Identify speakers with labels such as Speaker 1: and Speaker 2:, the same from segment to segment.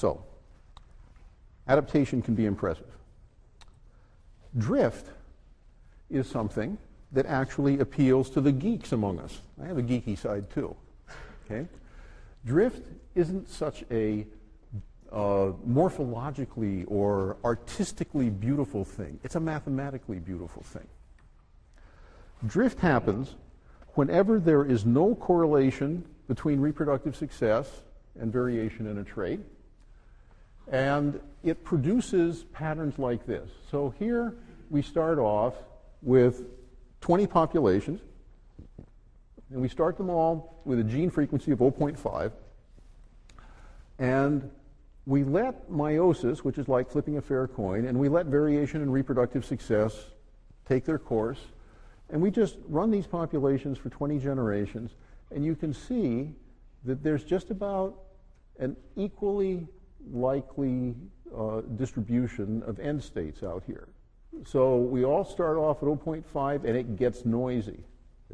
Speaker 1: So, adaptation can be impressive. Drift is something that actually appeals to the geeks among us. I have a geeky side too. Okay? Drift isn't such a morphologically or artistically beautiful thing. It's a mathematically beautiful thing. Drift happens whenever there is no correlation between reproductive success and variation in a trait, and it produces patterns like this. So here we start off with 20 populations, and we start them all with a gene frequency of 0.5, and we let meiosis, which is like flipping a fair coin, and we let variation and reproductive success take their course, and we just run these populations for 20 generations, and you can see that there's just about an equally likely distribution of end states out here. So we all start off at 0.5, and it gets noisy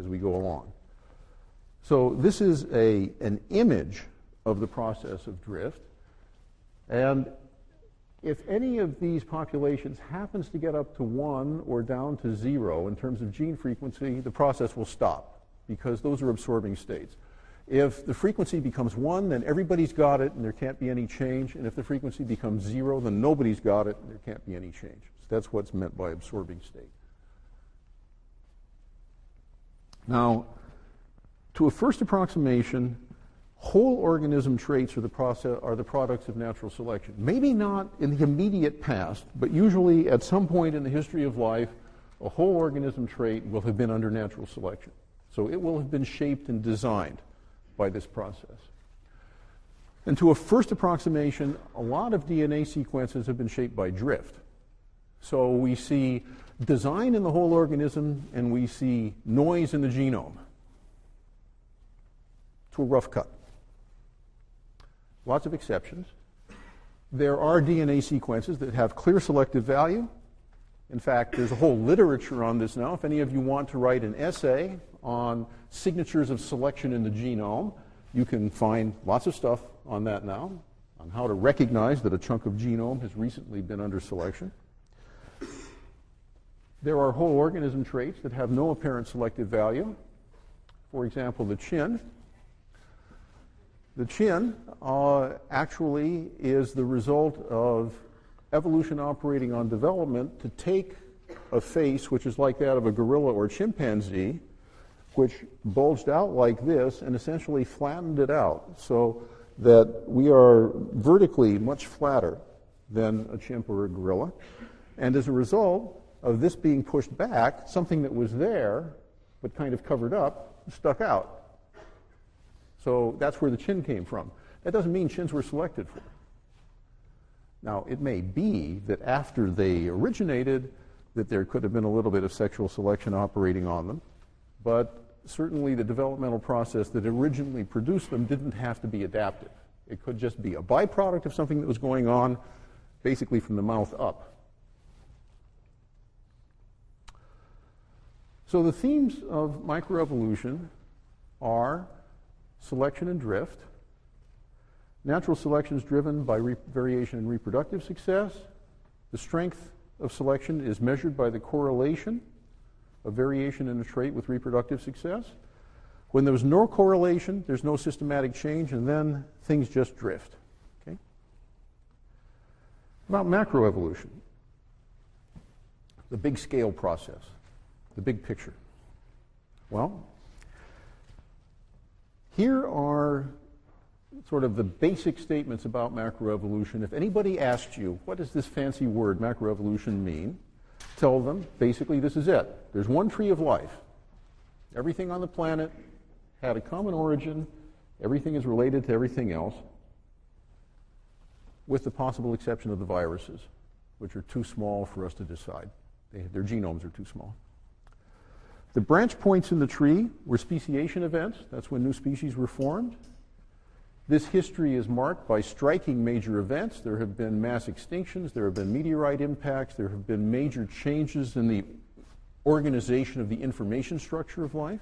Speaker 1: as we go along. So this is an image of the process of drift. And if any of these populations happens to get up to 1 or down to 0 in terms of gene frequency, the process will stop, because those are absorbing states. If the frequency becomes 1, then everybody's got it and there can't be any change. And if the frequency becomes 0, then nobody's got it and there can't be any change. So that's what's meant by absorbing state. Now, to a first approximation, whole organism traits are the products of natural selection. Maybe not in the immediate past, but usually at some point in the history of life, a whole organism trait will have been under natural selection. So it will have been shaped and designed by this process. And to a first approximation, a lot of DNA sequences have been shaped by drift. So we see design in the whole organism, and we see noise in the genome. To a rough cut. Lots of exceptions. There are DNA sequences that have clear selective value. In fact, there's a whole literature on this now. If any of you want to write an essay on signatures of selection in the genome, you can find lots of stuff on that now, on how to recognize that a chunk of genome has recently been under selection. There are whole organism traits that have no apparent selective value. For example, the chin. The chin actually is the result of evolution operating on development to take a face which is like that of a gorilla or chimpanzee, which bulged out like this and essentially flattened it out so that we are vertically much flatter than a chimp or a gorilla. And as a result of this being pushed back, something that was there but kind of covered up stuck out. So that's where the chin came from. That doesn't mean chins were selected for. Now, it may be that after they originated, that there could have been a little bit of sexual selection operating on them, but certainly the developmental process that originally produced them didn't have to be adaptive. It could just be a byproduct of something that was going on, basically from the mouth up. So the themes of microevolution are selection and drift. Natural selection is driven by variation in reproductive success. The strength of selection is measured by the correlation of variation in a trait with reproductive success. When there's no correlation, there's no systematic change, and then things just drift. Okay? About macroevolution, the big scale process, the big picture. Well, here are sort of the basic statements about macroevolution. If anybody asked you, what does this fancy word macroevolution mean? Tell them, basically, this is it. There's one tree of life. Everything on the planet had a common origin. Everything is related to everything else, with the possible exception of the viruses, which are too small for us to decide. Their genomes are too small. The branch points in the tree were speciation events. That's when new species were formed. This history is marked by striking major events. There have been mass extinctions. There have been meteorite impacts. There have been major changes in the organization of the information structure of life.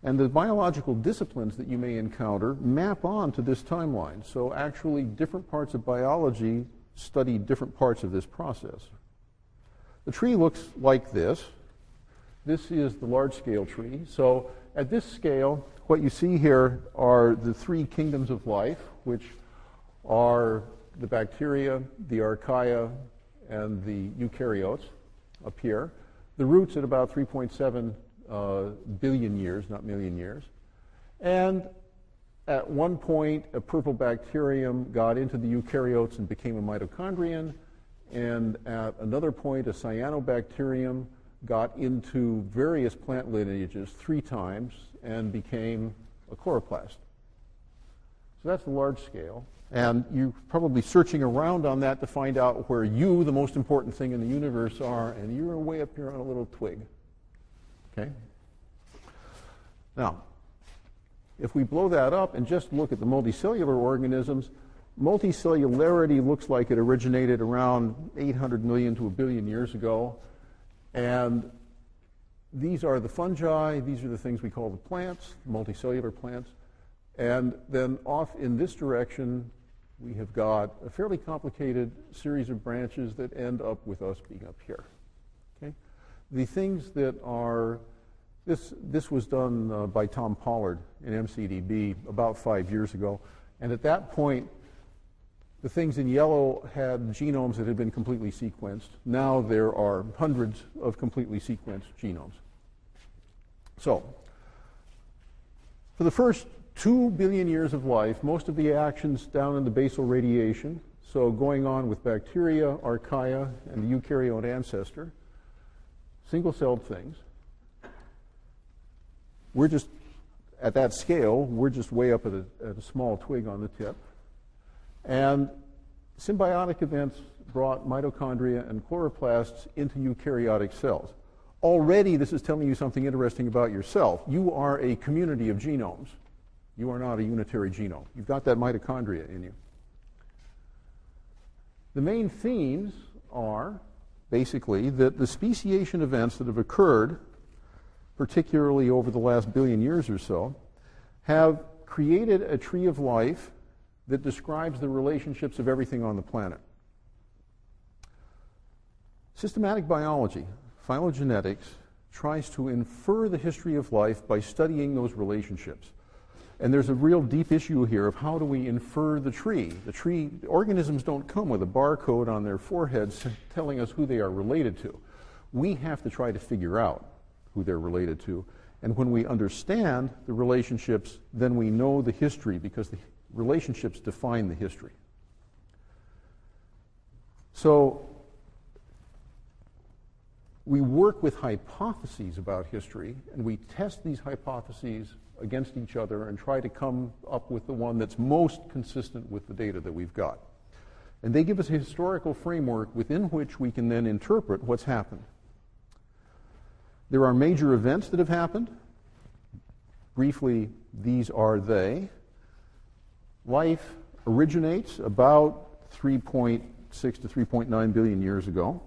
Speaker 1: And the biological disciplines that you may encounter map on to this timeline. So actually, different parts of biology study different parts of this process. The tree looks like this. This is the large-scale tree. So at this scale, what you see here are the three kingdoms of life, which are the bacteria, the archaea, and the eukaryotes up here. The roots at about 3.7 billion years, not million years. And at one point, a purple bacterium got into the eukaryotes and became a mitochondrion. And at another point, a cyanobacterium got into various plant lineages 3 times and became a chloroplast. So that's the large scale. And you're probably searching around on that to find out where you, the most important thing in the universe, are, and you're way up here on a little twig. Okay? Now, if we blow that up and just look at the multicellular organisms, multicellularity looks like it originated around 800 million to a billion years ago. And these are the fungi. These are the things we call the plants, multicellular plants. And then off in this direction, we have got a fairly complicated series of branches that end up with us being up here. Okay? The things that are, this was done by Tom Pollard in MCDB about 5 years ago. And at that point, the things in yellow had genomes that had been completely sequenced. Now there are hundreds of completely sequenced genomes. So, for the first 2 billion years of life, most of the actions down in the basal radiation, so going on with bacteria, archaea, and the eukaryote ancestor, single-celled things. We're just, at that scale, we're just way up at a small twig on the tip. And symbiotic events brought mitochondria and chloroplasts into eukaryotic cells. Already, this is telling you something interesting about yourself. You are a community of genomes. You are not a unitary genome. You've got that mitochondria in you. The main themes are basically that the speciation events that have occurred, particularly over the last billion years or so, have created a tree of life that describes the relationships of everything on the planet. Systematic biology, phylogenetics, tries to infer the history of life by studying those relationships. And there's a real deep issue here of how do we infer the tree. The organisms don't come with a barcode on their foreheads telling us who they are related to. We have to try to figure out who they're related to. And when we understand the relationships, then we know the history, because the relationships define the history. So we work with hypotheses about history, and we test these hypotheses against each other and try to come up with the one that's most consistent with the data that we've got. And they give us a historical framework within which we can then interpret what's happened. There are major events that have happened. Briefly, these are they. Life originates about 3.6 to 3.9 billion years ago.